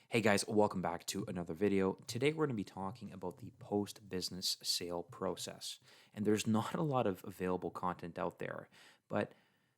Hey guys, welcome back to another video. Today we're going to be talking about the post-business sale process. And there's not a lot of available content out there, but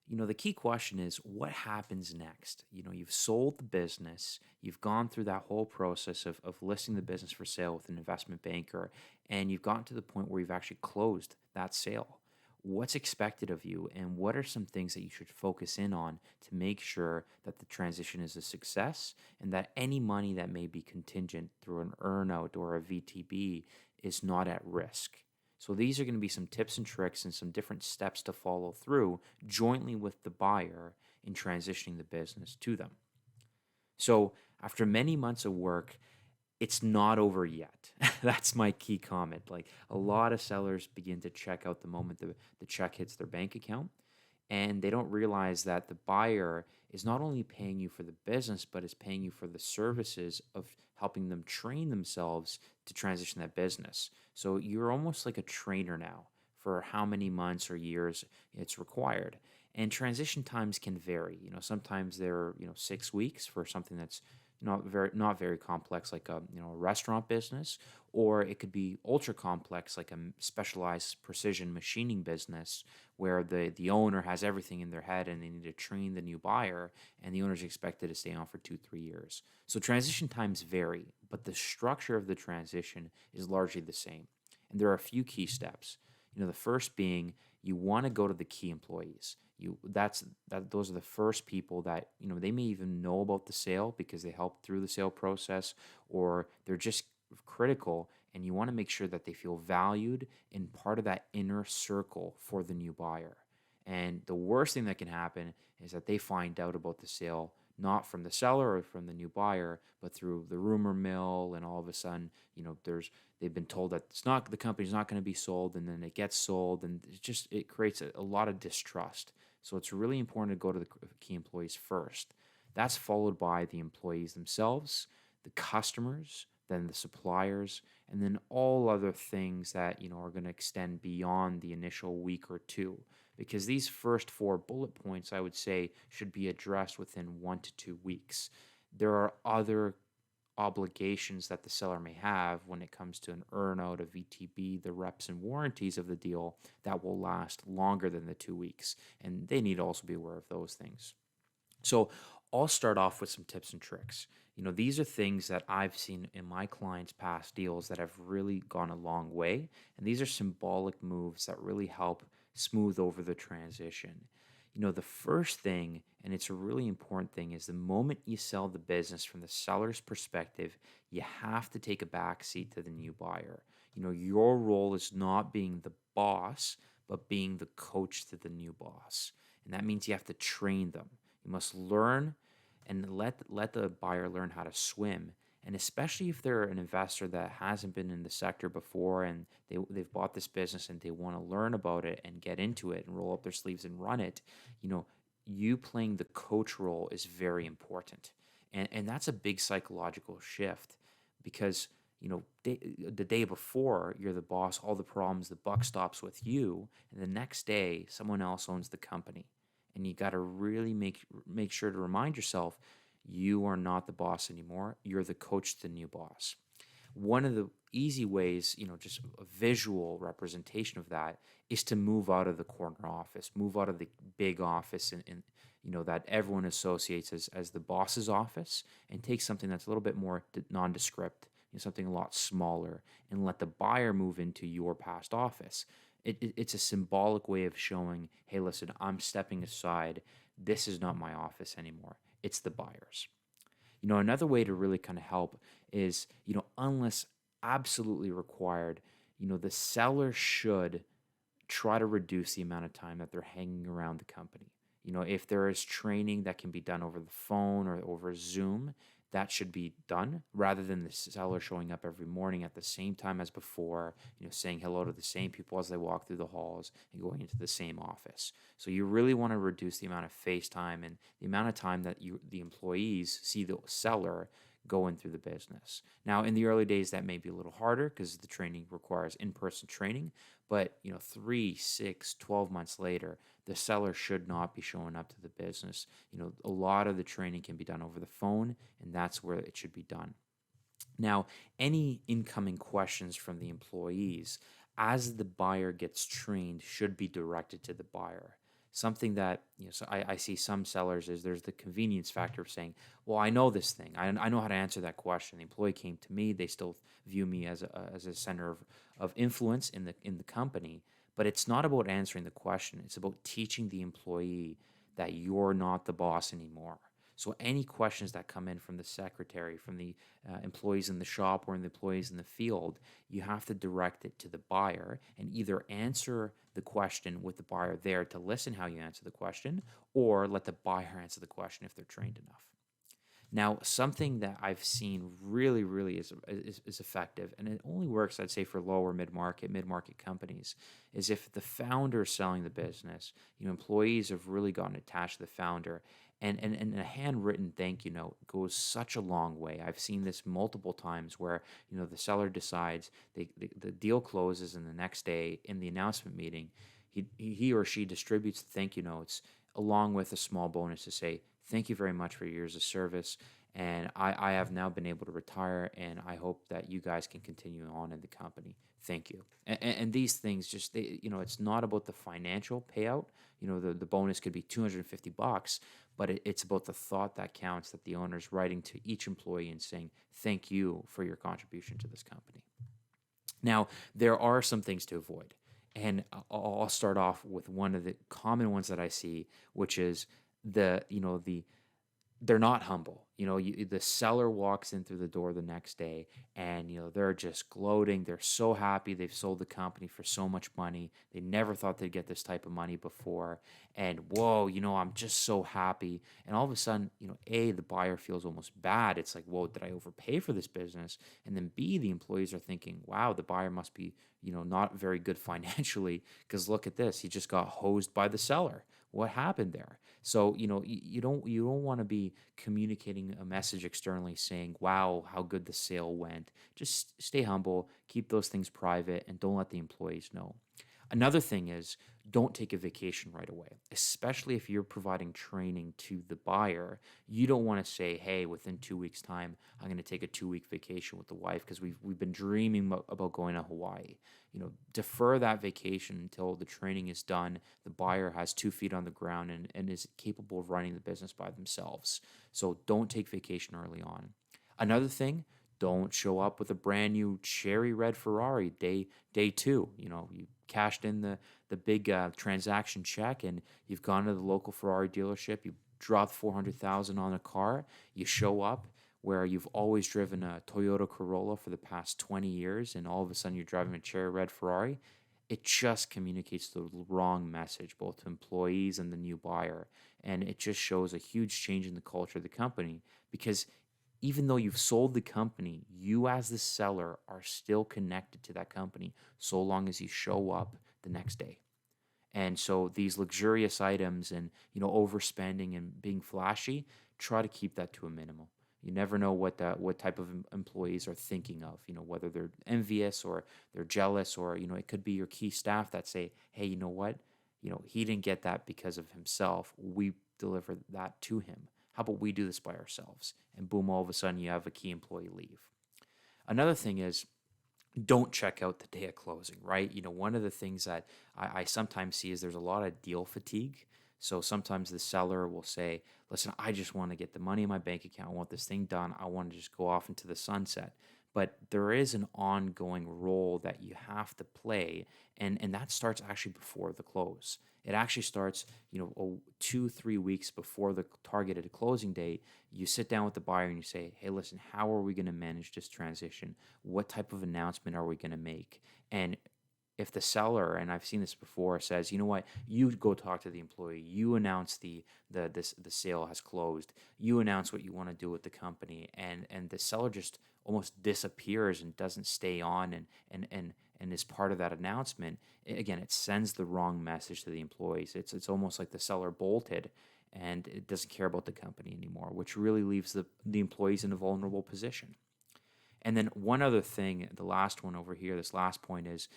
the key question is what happens next? You've sold the business, you've gone through that whole process of listing the business for sale with an investment banker, and you've gotten to the point where you've actually closed that sale. What's expected of you, and what are some things that you should focus in on to make sure that the transition is a success and that any money that may be contingent through an earnout or a VTB is not at risk? So these are going to be some tips and tricks and some different steps to follow through jointly with the buyer in transitioning the business to them. So after many months of work, it's not over yet. That's my key comment. Like a lot of sellers begin to check out the moment the check hits their bank account, and they don't realize that the buyer is not only paying you for the business, but is paying you for the services of helping them train themselves to transition that business. So you're almost like a trainer now for how many months or years it's required. And transition times can vary. Sometimes they're 6 weeks for something that's not very complex, like a restaurant business, or it could be ultra complex like a specialized precision machining business where the owner has everything in their head and they need to train the new buyer, and the owner is expected to stay on for 2-3 years. So transition times vary, but the structure of the transition is largely the same. And there are a few key steps. The first being you want to go to the key employees. Those are the first people that they may even know about the sale because they helped through the sale process, or they're just critical, and you want to make sure that they feel valued and part of that inner circle for the new buyer. And the worst thing that can happen is that they find out about the sale not from the seller or from the new buyer, but through the rumor mill, and all of a sudden, they've been told that the company's not going to be sold, and then it gets sold, and it creates a lot of distrust. So it's really important to go to the key employees first. That's followed by the employees themselves, the customers, then the suppliers, and then all other things that are going to extend beyond the initial week or two. Because these first four bullet points, I would say, should be addressed within 1 to 2 weeks. There are other obligations that the seller may have when it comes to an earnout, a VTB, the reps and warranties of the deal that will last longer than the 2 weeks. And they need to also be aware of those things. So I'll start off with some tips and tricks. These are things that I've seen in my clients' past deals that have really gone a long way. And these are symbolic moves that really help smooth over the transition. The first thing, and it's a really important thing, is the moment you sell the business from the seller's perspective, you have to take a back seat to the new buyer. Your role is not being the boss, but being the coach to the new boss. And that means you have to train them. You must learn and let the buyer learn how to swim. And especially if they're an investor that hasn't been in the sector before, and they've bought this business and they want to learn about it and get into it and roll up their sleeves and run it, you playing the coach role is very important. And that's a big psychological shift because, the day before you're the boss, all the problems, the buck stops with you. And the next day, someone else owns the company. And you got to really make sure to remind yourself you are not the boss anymore. You're the coach to the new boss. One of the easy ways, just a visual representation of that, is to move out of the corner office, move out of the big office and that everyone associates as the boss's office, and take something that's a little bit more nondescript, something a lot smaller, and let the buyer move into your past office. It's a symbolic way of showing, hey, listen, I'm stepping aside. This is not my office anymore. It's the buyer's. Another way to really kind of help is, unless absolutely required, the seller should try to reduce the amount of time that they're hanging around the company. If there is training that can be done over the phone or over Zoom, that should be done rather than the seller showing up every morning at the same time as before, saying hello to the same people as they walk through the halls and going into the same office. So you really want to reduce the amount of face time and the amount of time that the employees see the seller going through the business. Now, in the early days, that may be a little harder because the training requires in-person training, but 3, 6, 12 months later, the seller should not be showing up to the business. A lot of the training can be done over the phone, and that's where it should be done. Now, any incoming questions from the employees as the buyer gets trained should be directed to the buyer. Something that, so I see some sellers is there's the convenience factor of saying, well, I know this thing. I know how to answer that question. The employee came to me. They still view me as a center of influence in the company. But it's not about answering the question. It's about teaching the employee that you're not the boss anymore. So any questions that come in from the secretary, from the employees in the shop or in the employees in the field, you have to direct it to the buyer and either answer the question with the buyer there to listen how you answer the question, or let the buyer answer the question if they're trained enough. Now, something that I've seen really is effective, and it only works, I'd say, for lower mid-market companies, is if the founder is selling the business, employees have really gotten attached to the founder, and a handwritten thank you note goes such a long way. I've seen this multiple times where, the seller decides the deal closes, and the next day in the announcement meeting, he or she distributes the thank you notes along with a small bonus to say, thank you very much for your years of service. And I have now been able to retire, and I hope that you guys can continue on in the company. Thank you. And these things it's not about the financial payout. The bonus could be $250, but it's about the thought that counts, that the owner's writing to each employee and saying, thank you for your contribution to this company. Now, there are some things to avoid. And I'll start off with one of the common ones that I see, which is they're not humble. The seller walks in through the door the next day, and they're just gloating. They're so happy they've sold the company for so much money. They never thought they'd get this type of money before. And whoa, I'm just so happy. And all of a sudden, A, the buyer feels almost bad. It's like, whoa, did I overpay for this business? And then B, the employees are thinking, wow, the buyer must be, not very good financially, because look at this. He just got hosed by the seller. What happened there? So, you don't want to be communicating a message externally saying, wow, how good the sale went. Just stay humble, keep those things private, and don't let the employees know. Another thing is, don't take a vacation right away, especially if you're providing training to the buyer. You don't want to say, hey, within 2 weeks' time, I'm going to take a 2-week vacation with the wife because we've been dreaming about going to Hawaii. Defer that vacation until the training is done, the buyer has 2 feet on the ground and is capable of running the business by themselves. So don't take vacation early on. Another thing, don't show up with a brand new cherry red Ferrari day 2. You cashed in the big transaction check, and you've gone to the local Ferrari dealership. You dropped $400,000 on a car. You show up where you've always driven a Toyota Corolla for the past 20 years, and all of a sudden you're driving a cherry red Ferrari. It just communicates the wrong message, both to employees and the new buyer. And it just shows a huge change in the culture of the company, because even though you've sold the company, you as the seller are still connected to that company so long as you show up the next day. And so these luxurious items and, overspending and being flashy, try to keep that to a minimum. You never know what type of employees are thinking of, whether they're envious or they're jealous, or, it could be your key staff that say, hey, you know what? He didn't get that because of himself. We delivered that to him. How about we do this by ourselves? And boom, all of a sudden you have a key employee leave. Another thing is, don't check out the day of closing, right? One of the things that I sometimes see is there's a lot of deal fatigue. So sometimes the seller will say, listen, I just want to get the money in my bank account. I want this thing done. I want to just go off into the sunset. But there is an ongoing role that you have to play, and that starts actually before the close. It actually starts, 2-3 weeks before the targeted closing date. You sit down with the buyer and you say, hey, listen, how are we going to manage this transition? What type of announcement are we going to make? And if the seller, and I've seen this before, says, you know what, you go talk to the employee, you announce the sale has closed, you announce what you want to do with the company, and the seller just almost disappears and doesn't stay on and is part of that announcement, again, it sends the wrong message to the employees. It's almost like the seller bolted, and it doesn't care about the company anymore, which really leaves the employees in a vulnerable position. And then one other thing, the last one over here, this last point is,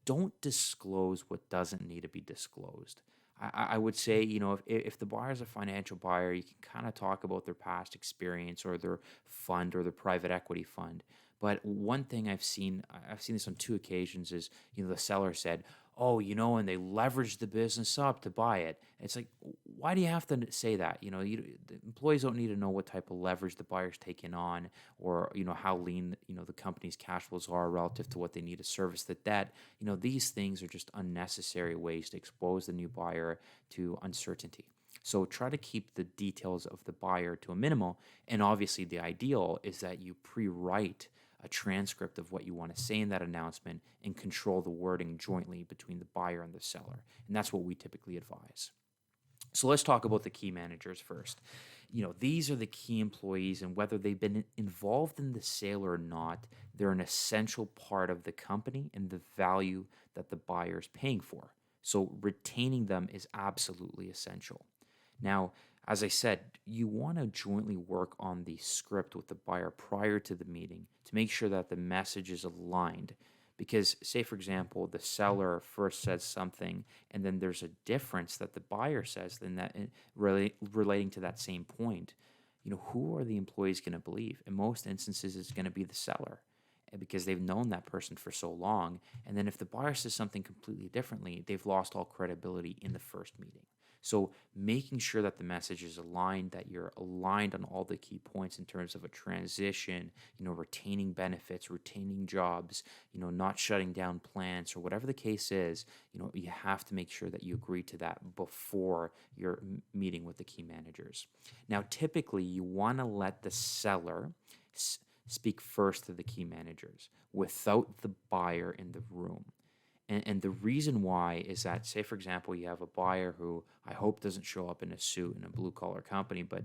don't disclose what doesn't need to be disclosed. I would say, if the buyer is a financial buyer, you can kind of talk about their past experience or their fund or their private equity fund. But one thing I've seen this on two occasions is, the seller said, oh, and they leveraged the business up to buy it. It's like, why do you have to say that? The employees don't need to know what type of leverage the buyer's taking on, or how lean the company's cash flows are relative to what they need to service the debt. These things are just unnecessary ways to expose the new buyer to uncertainty. So try to keep the details of the buyer to a minimal, and obviously the ideal is that you pre-write a transcript of what you want to say in that announcement and control the wording jointly between the buyer and the seller. And that's what we typically advise. So let's talk about the key managers first. These are the key employees, and whether they've been involved in the sale or not, they're an essential part of the company and the value that the buyer is paying for. So retaining them is absolutely essential. Now, as I said, you want to jointly work on the script with the buyer prior to the meeting to make sure that the message is aligned. Because, say, for example, the seller first says something and then there's a difference that the buyer says, then that relating to that same point, who are the employees going to believe? In most instances, it's going to be the seller because they've known that person for so long. And then if the buyer says something completely differently, they've lost all credibility in the first meeting. So making sure that the message is aligned, that you're aligned on all the key points in terms of a transition, retaining benefits, retaining jobs, not shutting down plants or whatever the case is, you have to make sure that you agree to that before your meeting with the key managers. Now, typically you want to let the seller speak first to the key managers without the buyer in the room. And the reason why is that, say, for example, you have a buyer who I hope doesn't show up in a suit in a blue-collar company, but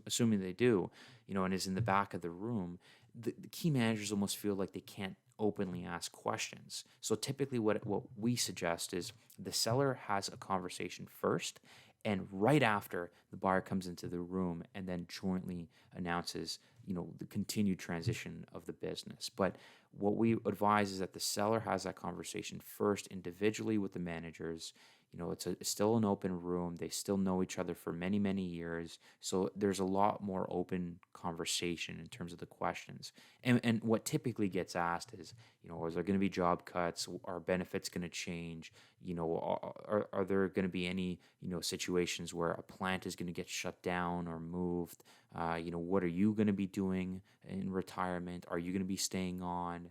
assuming they do, and is in the back of the room, the key managers almost feel like they can't openly ask questions. So typically what we suggest is the seller has a conversation first, and right after, the buyer comes into the room and then jointly announces, the continued transition of the business. But what we advise is that the seller has that conversation first individually with the managers. It's still an open room. They still know each other for many, many years. So there's a lot more open conversation in terms of the questions. And what typically gets asked is, is there going to be job cuts? Are benefits going to change? Are there going to be any, situations where a plant is going to get shut down or moved? What are you going to be doing in retirement? Are you going to be staying on?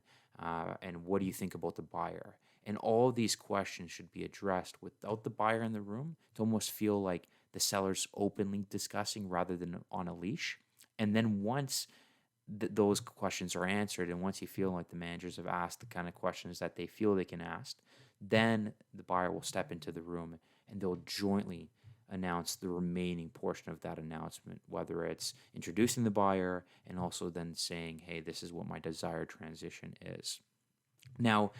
And what do you think about the buyer? And all of these questions should be addressed without the buyer in the room to almost feel like the seller's openly discussing rather than on a leash. And then once those questions are answered, and once you feel like the managers have asked the kind of questions that they feel they can ask, then the buyer will step into the room and they'll jointly announce the remaining portion of that announcement, whether it's introducing the buyer and also then saying, hey, this is what my desired transition is. Now,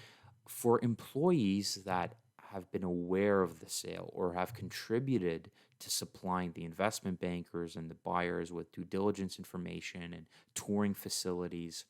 for employees that have been aware of the sale or have contributed to supplying the investment bankers and the buyers with due diligence information and touring facilities,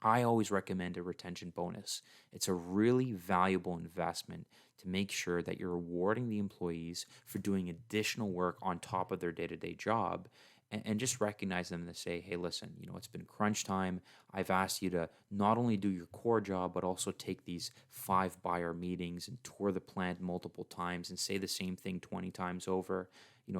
I always recommend a retention bonus. It's a really valuable investment to make sure that you're rewarding the employees for doing additional work on top of their day-to-day job, and just recognize them and say, hey, listen, it's been crunch time. I've asked you to not only do your core job, but also take these 5 buyer meetings and tour the plant multiple times and say the same thing 20 times over.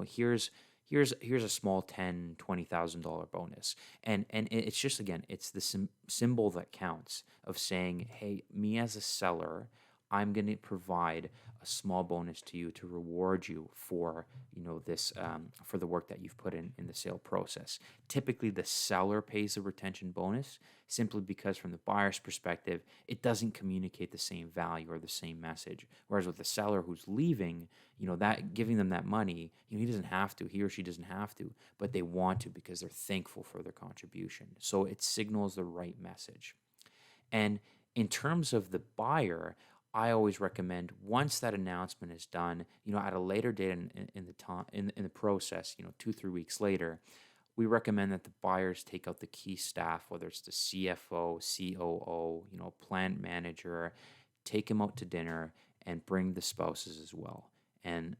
Here's a small $10,000-$20,000 bonus. And it's just, again, it's the symbol that counts of saying, hey, me as a seller, I'm going to provide a small bonus to you to reward you for this for the work that you've put in the sale process. Typically, the seller pays the retention bonus simply because, from the buyer's perspective, it doesn't communicate the same value or the same message. Whereas with the seller who's leaving, that giving them that money, he or she doesn't have to, but they want to because they're thankful for their contribution. So it signals the right message. And in terms of the buyer, I always recommend once that announcement is done, at a later date in the time in the process, 2 3 weeks later, we recommend that the buyers take out the key staff, whether it's the CFO, COO, plant manager, take them out to dinner and bring the spouses as well. And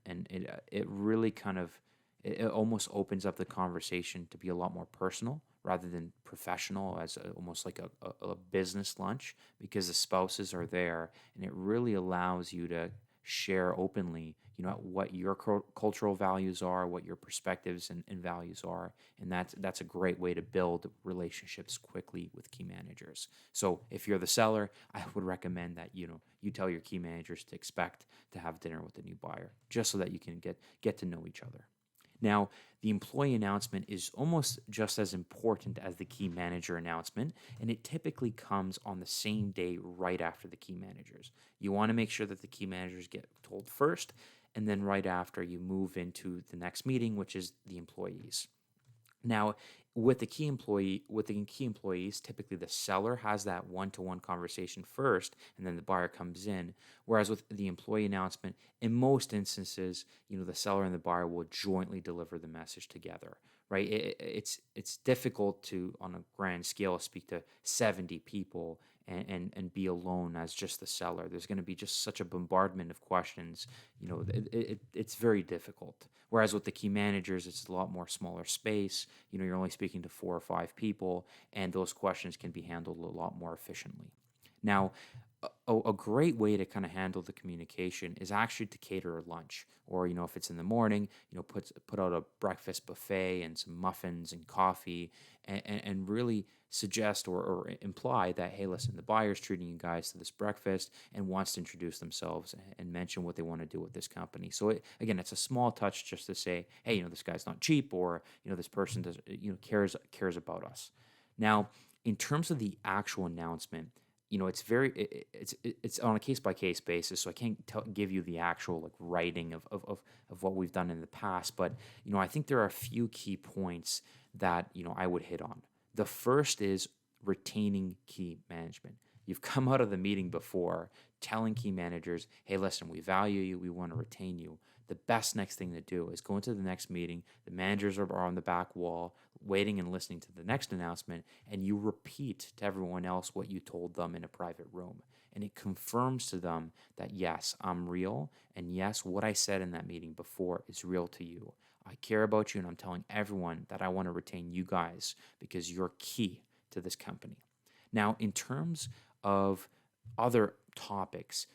it really kind of it almost opens up the conversation to be a lot more personal rather than professional as almost like a business lunch, because the spouses are there and it really allows you to share openly, what your cultural values are, what your perspectives and values are. And that's a great way to build relationships quickly with key managers. So if you're the seller, I would recommend that, you tell your key managers to expect to have dinner with the new buyer, just so that you can get to know each other. Now, the employee announcement is almost just as important as the key manager announcement, and it typically comes on the same day right after the key managers. You want to make sure that the key managers get told first, and then right after you move into the next meeting, which is the employees. Now, with the key employees, typically the seller has that one-to-one conversation first, and then the buyer comes in. Whereas with the employee announcement, in most instances, the seller and the buyer will jointly deliver the message together, right? It's difficult to, on a grand scale, speak to 70 people and be alone as just the seller. There's going to be just such a bombardment of questions. It's very difficult. Whereas with the key managers, it's a lot more smaller space. You're only speaking to 4 or 5 people, and those questions can be handled a lot more efficiently. Now, a great way to kind of handle the communication is actually to cater a lunch, or if it's in the morning, put out a breakfast buffet and some muffins and coffee, and really suggest or imply that, hey, listen, the buyer's treating you guys to this breakfast and wants to introduce themselves and mention what they want to do with this company. So again, it's a small touch just to say, hey, this guy's not cheap, or this person does cares about us. Now, in terms of the actual announcement, it's on a case by case basis, so I can't give you the actual like writing of what we've done in the past. But I think there are a few key points that I would hit on. The first is retaining key management. You've come out of the meeting before telling key managers, hey, listen, we value you, we want to retain you. The best next thing to do is go into the next meeting. The managers are on the back wall waiting and listening to the next announcement, and you repeat to everyone else what you told them in a private room. And it confirms to them that, yes, I'm real, and yes, what I said in that meeting before is real to you. I care about you, and I'm telling everyone that I want to retain you guys because you're key to this company. Now, in terms of other topics,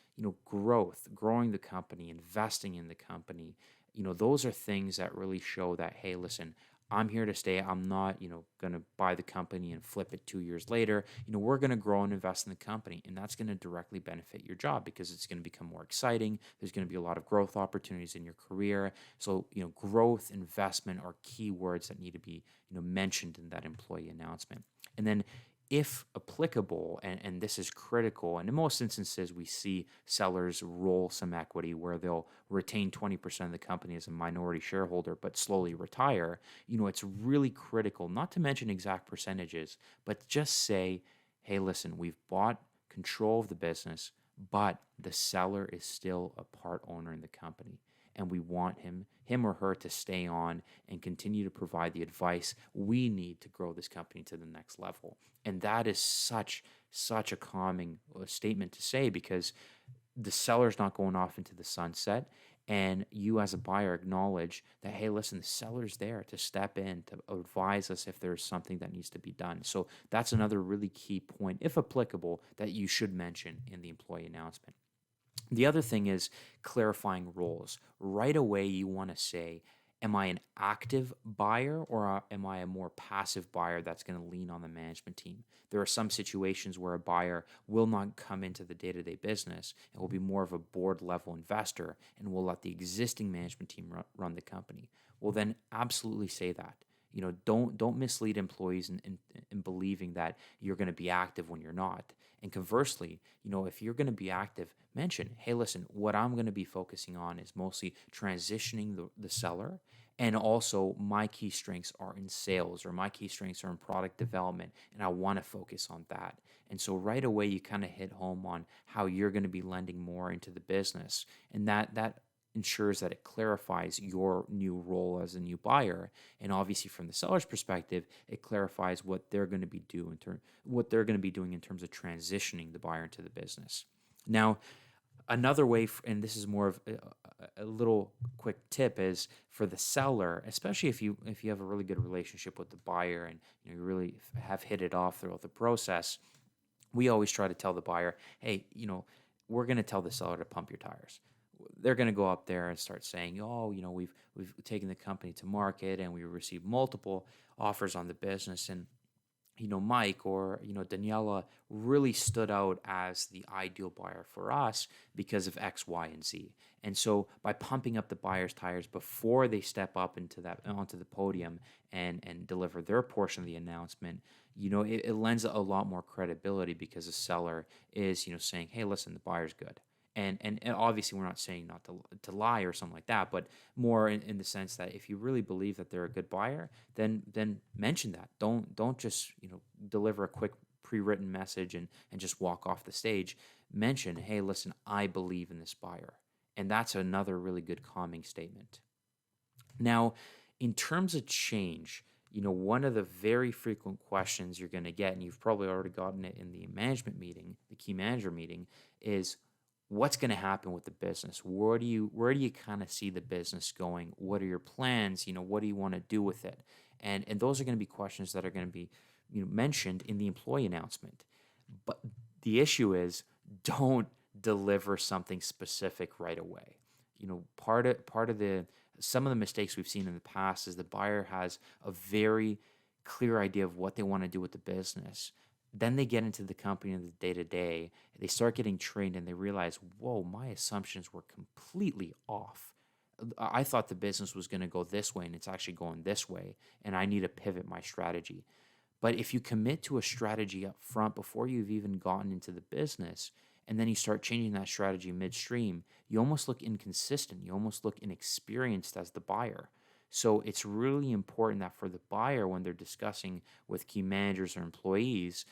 growing the company, investing in the company, those are things that really show that, hey, listen, I'm here to stay. I'm not, going to buy the company and flip it 2 years later. We're going to grow and invest in the company, and that's going to directly benefit your job because it's going to become more exciting. There's going to be a lot of growth opportunities in your career. So, growth, investment are key words that need to be, mentioned in that employee announcement. And then if applicable, and this is critical, and in most instances, we see sellers roll some equity where they'll retain 20% of the company as a minority shareholder, but slowly retire. It's really critical, not to mention exact percentages, but just say, hey, listen, we've bought control of the business, but the seller is still a part owner in the company. And we want him or her to stay on and continue to provide the advice we need to grow this company to the next level. And that is such a calming statement to say, because the seller's not going off into the sunset, and you as a buyer acknowledge that, hey, listen, the seller's there to step in, to advise us if there's something that needs to be done. So that's another really key point, if applicable, that you should mention in the employee announcement. The other thing is clarifying roles. Right away, you want to say, am I an active buyer, or am I a more passive buyer that's going to lean on the management team? There are some situations where a buyer will not come into the day-to-day business and will be more of a board-level investor and will let the existing management team run the company. Well, then absolutely say that. Don't mislead employees in believing that you're going to be active when you're not. And conversely, if you're going to be active, mention, hey, listen, what I'm going to be focusing on is mostly transitioning the seller And also, my key strengths are in sales, or my key strengths are in product development, and I want to focus on that. And so right away, you kind of hit home on how you're going to be lending more into the business, and that ensures that it clarifies your new role as a new buyer. And obviously, from the seller's perspective, it clarifies what they're going to be doing in terms of transitioning the buyer into the business. Now, another way, and this is more of a little quick tip, is for the seller, especially if you have a really good relationship with the buyer, and you really have hit it off throughout the process. We always try to tell the buyer, hey, we're going to tell the seller to pump your tires. They're going to go up there and start saying, oh, we've taken the company to market, and we received multiple offers on the business, and Mike or, Daniela really stood out as the ideal buyer for us because of X, Y, and Z. And so by pumping up the buyer's tires before they step up onto the podium and deliver their portion of the announcement, it lends a lot more credibility, because the seller is, saying, hey, listen, the buyer's good. And obviously, we're not saying not to lie or something like that, but more in the sense that if you really believe that they're a good buyer, then mention that. Don't just deliver a quick pre-written message and just walk off the stage. Mention, hey, listen, I believe in this buyer, and that's another really good calming statement. Now, in terms of change, one of the very frequent questions you're going to get, and you've probably already gotten it in the management meeting, the key manager meeting, is what's going to happen with the business? Where do you kind of see the business going? What are your plans? What do you want to do with it? And those are going to be questions that are going to be mentioned in the employee announcement. But the issue is, don't deliver something specific right away. Part of the some of the mistakes we've seen in the past is the buyer has a very clear idea of what they want to do with the business. Then they get into the company in the day to day, they start getting trained, and they realize, whoa, my assumptions were completely off. I thought the business was going to go this way, and it's actually going this way, and I need to pivot my strategy. But if you commit to a strategy up front before you've even gotten into the business, and then you start changing that strategy midstream, you almost look inconsistent. You almost look inexperienced as the buyer. So it's really important that for the buyer, when they're discussing with key managers or employees,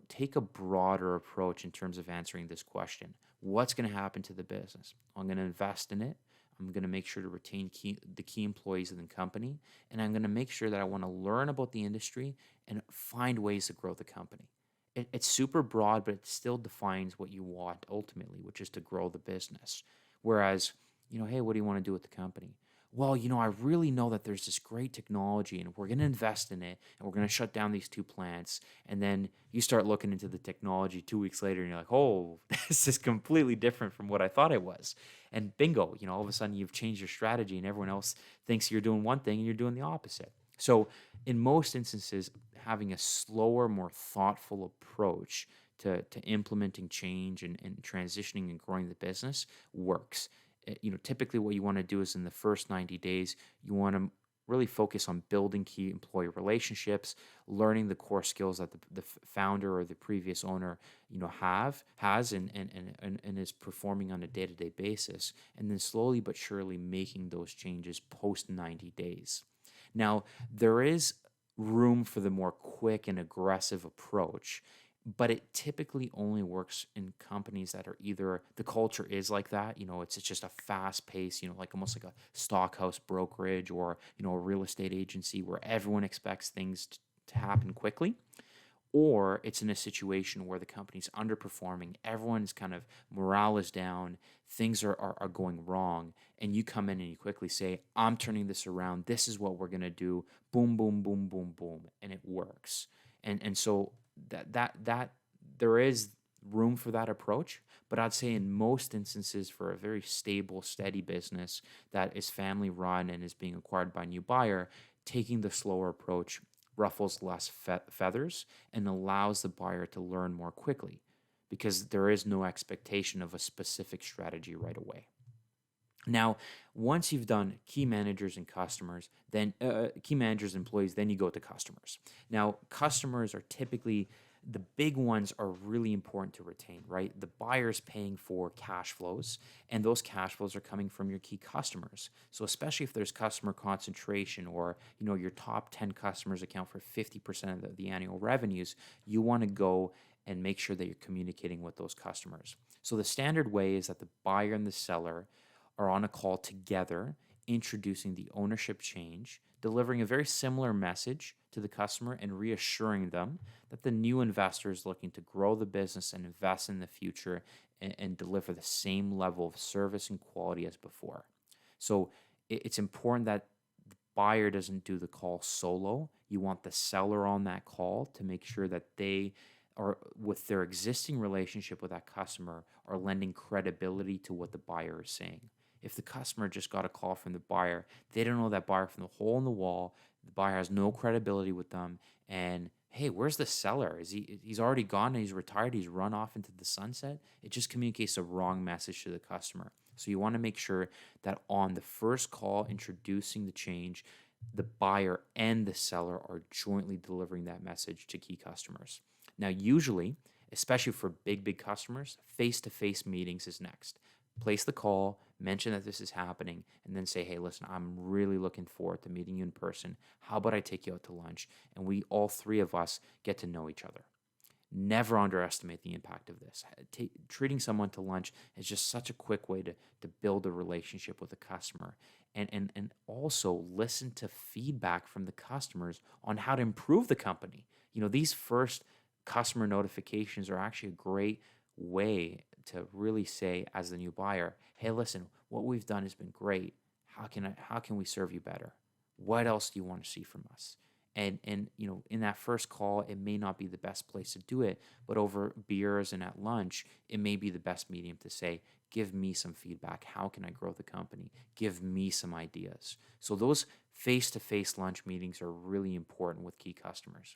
take a broader approach in terms of answering this question. What's going to happen to the business? I'm going to invest in it. I'm going to make sure to retain the key employees in the company, and I'm going to make sure that I want to learn about the industry and find ways to grow the company. It's super broad, but it still defines what you want ultimately, which is to grow the business. Whereas, hey, what do you want to do with the company? Well, I really know that there's this great technology, and we're going to invest in it, and we're going to shut down these 2 plants. And then you start looking into the technology 2 weeks later, and you're like, oh, this is completely different from what I thought it was. And bingo, all of a sudden you've changed your strategy, and everyone else thinks you're doing one thing and you're doing the opposite. So in most instances, having a slower, more thoughtful approach to implementing change and transitioning and growing the business works. Typically what you want to do is in the first 90 days, you want to really focus on building key employee relationships, learning the core skills that the founder or the previous owner, has and is performing on a day-to-day basis, and then slowly but surely making those changes post 90 days. Now, there is room for the more quick and aggressive approach, but it typically only works in companies that are either the culture is like that, it's just a fast pace, like almost like a stockhouse brokerage or, a real estate agency where everyone expects things to happen quickly. Or it's in a situation where the company's underperforming, everyone's kind of morale is down, things are going wrong, and you come in and you quickly say, I'm turning this around, this is what we're going to do, boom, boom, boom, boom, boom, and it works. And so that there is room for that approach, but I'd say in most instances for a very stable, steady business that is family run and is being acquired by a new buyer, taking the slower approach ruffles less feathers and allows the buyer to learn more quickly, because there is no expectation of a specific strategy right away. Now, once you've done key managers and customers, then key managers and employees, then you go to customers. Now, customers are typically The big ones are really important to retain, right? The buyer's paying for cash flows, and those cash flows are coming from your key customers. So especially if there's customer concentration, or your top 10 customers account for 50% of the annual revenues, you want to go and make sure that you're communicating with those customers. So the standard way is that the buyer and the seller are on a call together, introducing the ownership change, delivering a very similar message to the customer, and reassuring them that the new investor is looking to grow the business and invest in the future, and deliver the same level of service and quality as before. So it's important that the buyer doesn't do the call solo. You want the seller on that call to make sure that they are, with their existing relationship with that customer, are lending credibility to what the buyer is saying. If the customer just got a call from the buyer, they don't know that buyer from the hole in the wall. The buyer has no credibility with them. And hey, where's the seller? He's already gone and he's retired, he's run off into the sunset? It just communicates a wrong message to the customer. So you want to make sure that on the first call introducing the change, the buyer and the seller are jointly delivering that message to key customers. Now, usually, especially for big customers, face-to-face meetings is next. Place the call, mention that this is happening, and then say, hey, listen, I'm really looking forward to meeting you in person. How about I take you out to lunch and we, all three of us, get to know each other? Never underestimate the impact of this. Treating someone to lunch is just such a quick way to build a relationship with a customer. And also listen to feedback from the customers on how to improve the company. These first customer notifications are actually a great way to really say, as the new buyer, hey, listen, what we've done has been great. How can we serve you better? What else do you want to see from us? And in that first call, it may not be the best place to do it, but over beers and at lunch, it may be the best medium to say, give me some feedback. How can I grow the company? Give me some ideas. So those face-to-face lunch meetings are really important with key customers.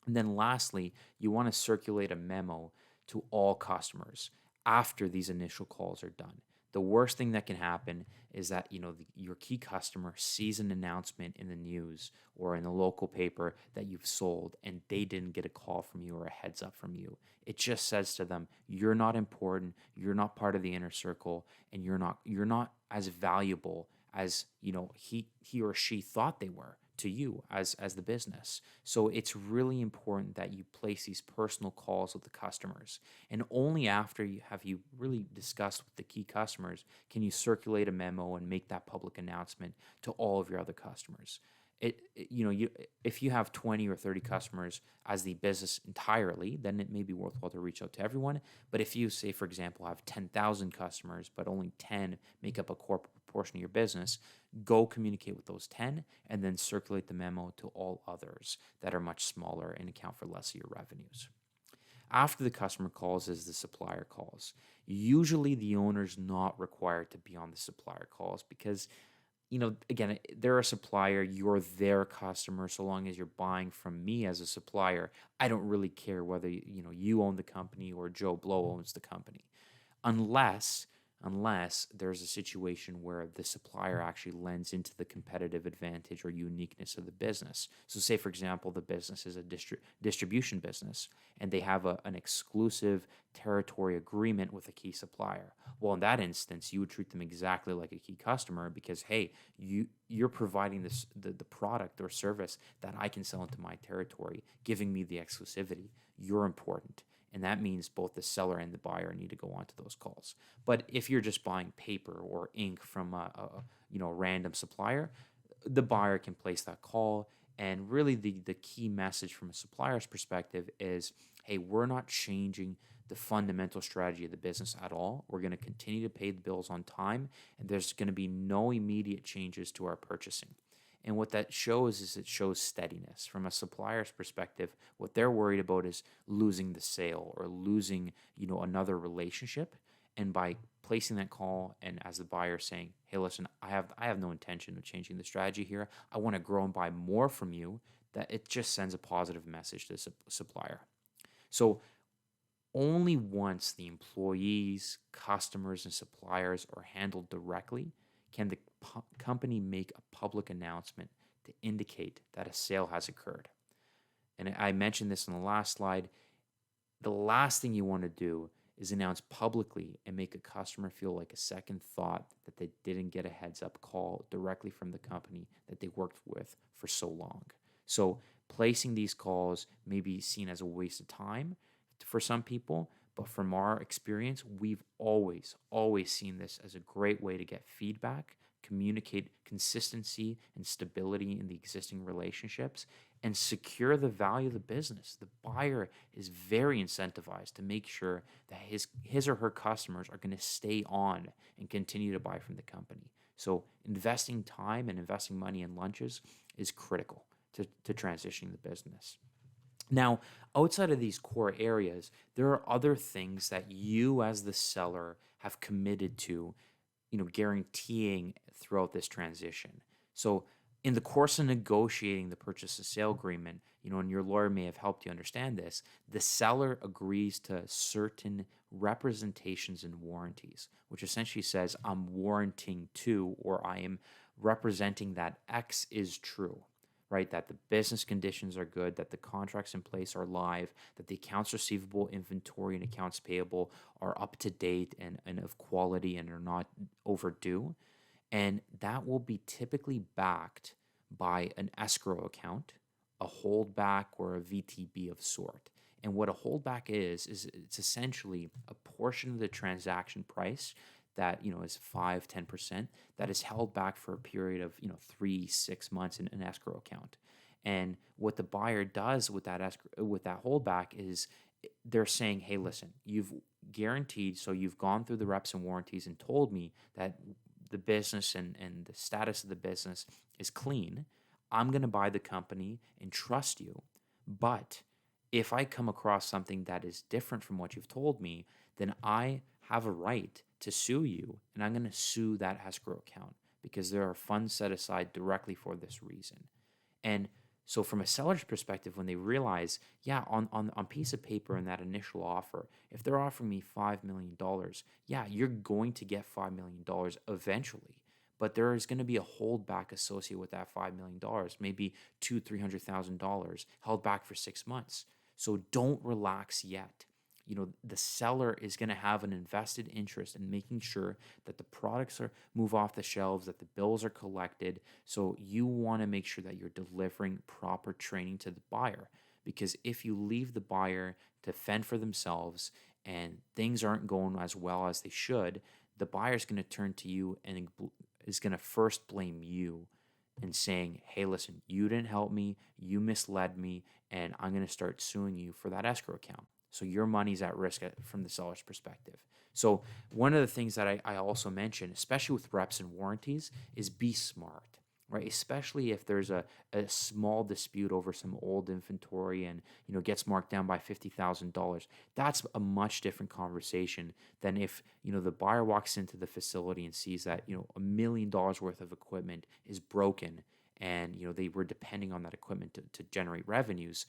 And then lastly, you want to circulate a memo to all customers after these initial calls are done. The worst thing that can happen is that your key customer sees an announcement in the news or in the local paper that you've sold, and they didn't get a call from you or a heads up from you. It just says to them, you're not important, you're not part of the inner circle, and you're not as valuable as he or she thought they were to you as the business. So it's really important that you place these personal calls with the customers, and only after you really discussed with the key customers can you circulate a memo and make that public announcement to all of your other customers. If you have 20 or 30 customers as the business entirely, then it may be worthwhile to reach out to everyone. But if you, say, for example, have 10,000 customers, but only 10 make up a corporate proportion of your business, go communicate with those 10 and then circulate the memo to all others that are much smaller and account for less of your revenues. After the customer calls is the supplier calls. Usually the owner's not required to be on the supplier calls because again, they're a supplier, you're their customer. So long as you're buying from me as a supplier, I don't really care whether you own the company or Joe Blow owns the company, unless there's a situation where the supplier actually lends into the competitive advantage or uniqueness of the business. So say, for example, the business is a distribution business and they have an exclusive territory agreement with a key supplier. Well, in that instance, you would treat them exactly like a key customer because, hey, you're providing the product or service that I can sell into my territory, giving me the exclusivity. You're important. And that means both the seller and the buyer need to go onto those calls. But if you're just buying paper or ink from a random supplier, the buyer can place that call. And really the key message from a supplier's perspective is, hey, we're not changing the fundamental strategy of the business at all. We're going to continue to pay the bills on time, and there's going to be no immediate changes to our purchasing. And what that shows is it shows steadiness. From a supplier's perspective, what they're worried about is losing the sale or losing, another relationship. And by placing that call and as the buyer saying, hey, listen, I have no intention of changing the strategy here. I want to grow and buy more from you, that it just sends a positive message to the supplier. So only once the employees, customers, and suppliers are handled directly can the company make a public announcement to indicate that a sale has occurred. And I mentioned this in the last slide. The last thing you want to do is announce publicly and make a customer feel like a second thought that they didn't get a heads up call directly from the company that they worked with for so long. So placing these calls may be seen as a waste of time for some people, but from our experience, we've always seen this as a great way to get feedback, communicate consistency and stability in the existing relationships, and secure the value of the business. The buyer is very incentivized to make sure that his or her customers are going to stay on and continue to buy from the company. So investing time and investing money in lunches is critical to transitioning the business. Now, outside of these core areas, there are other things that you as the seller have committed to, guaranteeing throughout this transition. So, in the course of negotiating the purchase and sale agreement, and your lawyer may have helped you understand this, the seller agrees to certain representations and warranties, which essentially says I'm warranting to, or I am representing that X is true, right? That the business conditions are good, that the contracts in place are live, that the accounts receivable, inventory, and accounts payable are up to date and of quality and are not overdue. And that will be typically backed by an escrow account, a holdback, or a VTB of sort. And what a holdback is it's essentially a portion of the transaction price that is 5-10% that is held back for a period of 3-6 months in an escrow account. And what the buyer does with that with that holdback is they're saying, hey, listen, you've guaranteed, so you've gone through the reps and warranties and told me that the business and the status of the business is clean. I'm going to buy the company and trust you. But if I come across something that is different from what you've told me, then I have a right to sue you, and I'm going to sue that escrow account because there are funds set aside directly for this reason. And so from a seller's perspective, when they realize, yeah, on piece of paper in that initial offer, if they're offering me $5 million, yeah, you're going to get $5 million eventually. But there is going to be a holdback associated with that $5 million, maybe $200,000-$300,000 held back for 6 months. So don't relax yet. The seller is going to have an invested interest in making sure that the products move off the shelves, that the bills are collected. So you want to make sure that you're delivering proper training to the buyer. Because if you leave the buyer to fend for themselves and things aren't going as well as they should, the buyer is going to turn to you and is going to first blame you and saying, hey, listen, you didn't help me, you misled me, and I'm going to start suing you for that escrow account. So your money's at risk from the seller's perspective. So one of the things that I also mentioned, especially with reps and warranties, is be smart, right? Especially if there's a small dispute over some old inventory and gets marked down by $50,000. That's a much different conversation than if the buyer walks into the facility and sees that $1 million worth of equipment is broken and they were depending on that equipment to generate revenues.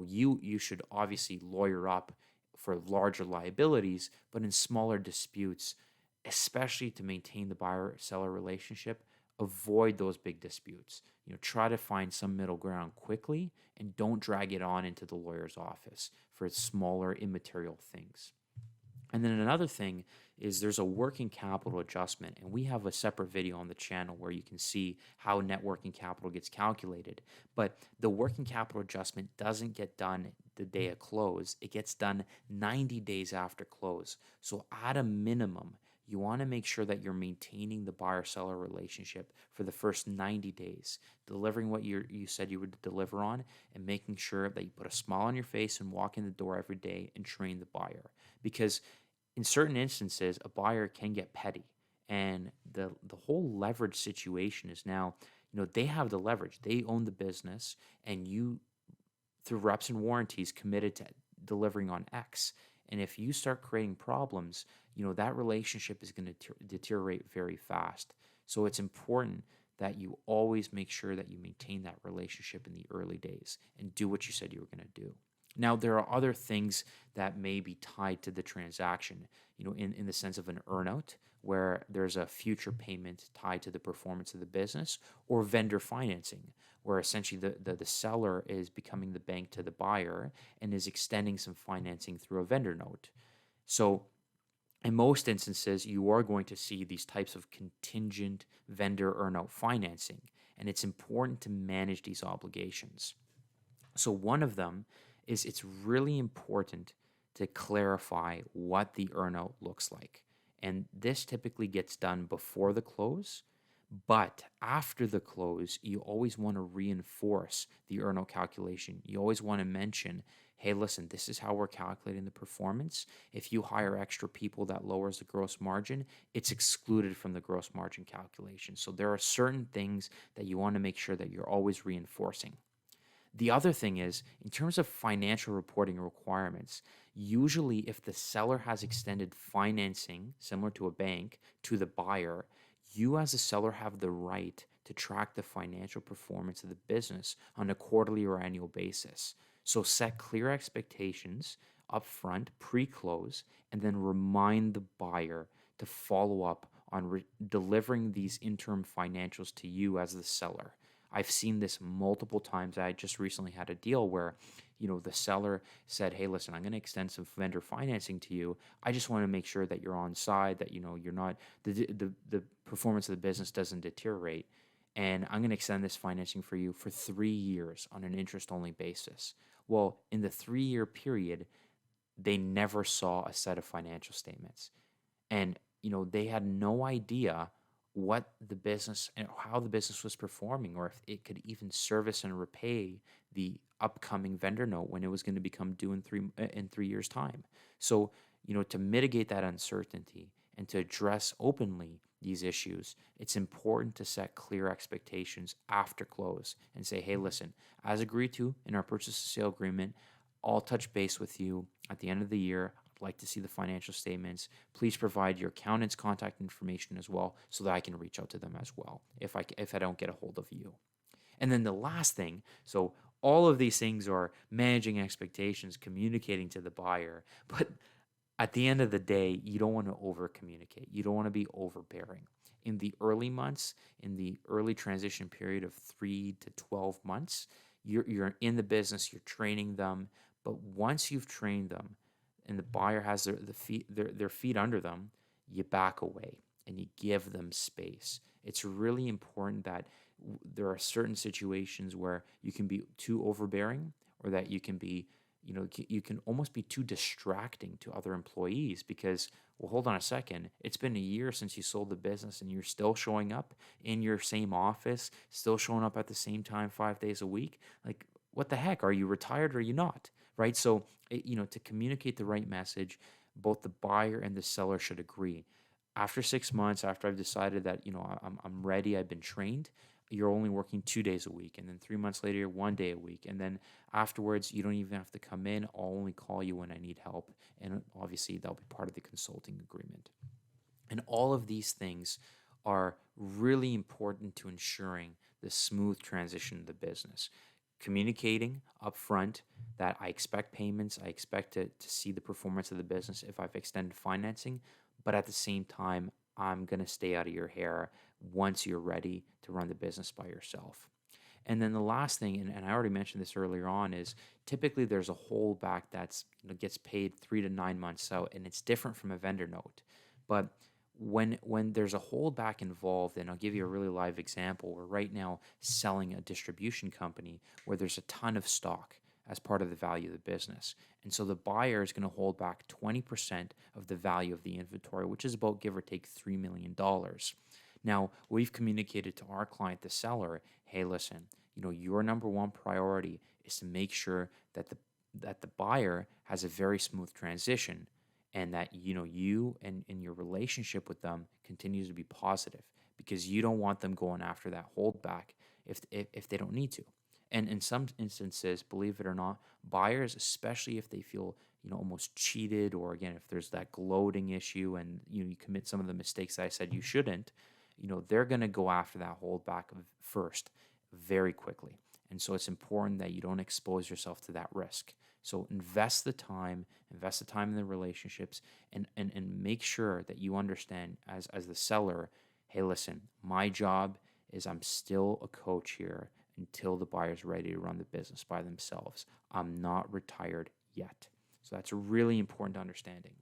You should obviously lawyer up for larger liabilities, but in smaller disputes, especially to maintain the buyer-seller relationship, avoid those big disputes. Try to find some middle ground quickly and don't drag it on into the lawyer's office for smaller immaterial things. And then another thing is there's a working capital adjustment, and we have a separate video on the channel where you can see how net working capital gets calculated. But the working capital adjustment doesn't get done the day of close. It gets done 90 days after close. So at a minimum, you want to make sure that you're maintaining the buyer-seller relationship for the first 90 days, delivering what you said you would deliver on, and making sure that you put a smile on your face and walk in the door every day and train the buyer. Because in certain instances, a buyer can get petty, and the whole leverage situation is now, they have the leverage. They own the business, and you, through reps and warranties, committed to delivering on X. And if you start creating problems, that relationship is going to deteriorate very fast. So it's important that you always make sure that you maintain that relationship in the early days and do what you said you were going to do. Now, there are other things that may be tied to the transaction, in the sense of an earnout, where there's a future payment tied to the performance of the business, or vendor financing, where essentially the seller is becoming the bank to the buyer and is extending some financing through a vendor note. So in most instances, you are going to see these types of contingent vendor earnout financing, and it's important to manage these obligations. So one of them is it's really important to clarify what the earnout looks like. And this typically gets done before the close, but after the close, you always want to reinforce the earnout calculation. You always want to mention, hey, listen, this is how we're calculating the performance. If you hire extra people, that lowers the gross margin. It's excluded from the gross margin calculation. So there are certain things that you want to make sure that you're always reinforcing. The other thing is, in terms of financial reporting requirements, usually if the seller has extended financing, similar to a bank, to the buyer, you as a seller have the right to track the financial performance of the business on a quarterly or annual basis. So set clear expectations upfront, pre-close, and then remind the buyer to follow up on delivering these interim financials to you as the seller. I've seen this multiple times. I just recently had a deal where, the seller said, "Hey, listen, I'm going to extend some vendor financing to you. I just want to make sure that you're on side, that you're not the performance of the business doesn't deteriorate, and I'm going to extend this financing for you for 3 years on an interest-only basis." Well, in the 3-year period, they never saw a set of financial statements, and they had no idea what the business and how the business was performing, or if it could even service and repay the upcoming vendor note when it was going to become due in 3 years time. So to mitigate that uncertainty and to address openly these issues, it's important to set clear expectations after close and say, hey, listen, as agreed to in our purchase and sale agreement, I'll touch base with you at the end of the year. I'd like to see the financial statements. Please provide your accountant's contact information as well, so that I can reach out to them as well if I don't get a hold of you. And then the last thing, so all of these things are managing expectations, communicating to the buyer, but at the end of the day, you don't want to over communicate. You don't want to be overbearing. In the early months, in the early transition period of 3 to 12 months, you're in the business, you're training them. But once you've trained them and the buyer has their feet under them, you back away and you give them space. It's really important that there are certain situations where you can be too overbearing, or that you can be, you can almost be too distracting to other employees because, well, hold on a second. It's been a year since you sold the business and you're still showing up in your same office, still showing up at the same time 5 days a week. Like, what the heck? Are you retired or are you not? Right? So, to communicate the right message, both the buyer and the seller should agree. After 6 months, after I've decided that, I'm ready, I've been trained, you're only working 2 days a week. And then 3 months later, you're 1 day a week. And then afterwards, you don't even have to come in. I'll only call you when I need help. And obviously, that'll be part of the consulting agreement. And all of these things are really important to ensuring the smooth transition of the business. Communicating upfront that I expect payments, I expect to see the performance of the business if I've extended financing, but at the same time, I'm going to stay out of your hair once you're ready to run the business by yourself. And then the last thing, and I already mentioned this earlier on, is typically there's a holdback that's gets paid 3 to 9 months out, and it's different from a vendor note. But when there's a holdback involved, and I'll give you a really live example, we're right now selling a distribution company where there's a ton of stock as part of the value of the business. And so the buyer is going to hold back 20% of the value of the inventory, which is about, give or take, $3 million. Now, we've communicated to our client, the seller, hey, listen, your number one priority is to make sure that the buyer has a very smooth transition, and that you and your relationship with them continues to be positive, because you don't want them going after that holdback if they don't need to. And in some instances, believe it or not, buyers, especially if they feel almost cheated, or again, if there's that gloating issue and you commit some of the mistakes that I said you shouldn't, they're going to go after that holdback first very quickly. And so it's important that you don't expose yourself to that risk. So invest the time in the relationships, and make sure that you understand as the seller, hey, listen, my job is I'm still a coach here, until the buyer's ready to run the business by themselves. I'm not retired yet. So that's really important understanding.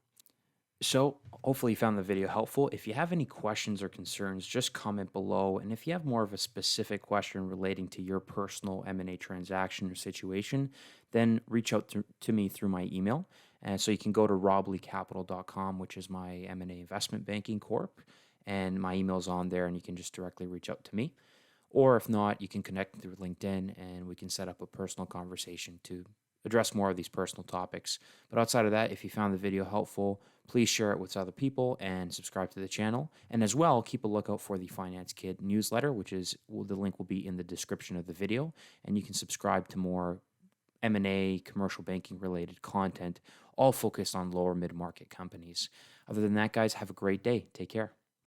So hopefully you found the video helpful. If you have any questions or concerns, just comment below. And if you have more of a specific question relating to your personal M&A transaction or situation, then reach out to me through my email. And so you can go to robleecapital.com, which is my M&A investment banking corp. And my email's on there, and you can just directly reach out to me. Or if not, you can connect through LinkedIn, and we can set up a personal conversation to address more of these personal topics. But outside of that, if you found the video helpful, please share it with other people and subscribe to the channel. And as well, keep a lookout for the Finance Kid newsletter, which is the link will be in the description of the video. And you can subscribe to more M&A, commercial banking related content, all focused on lower mid-market companies. Other than that, guys, have a great day. Take care.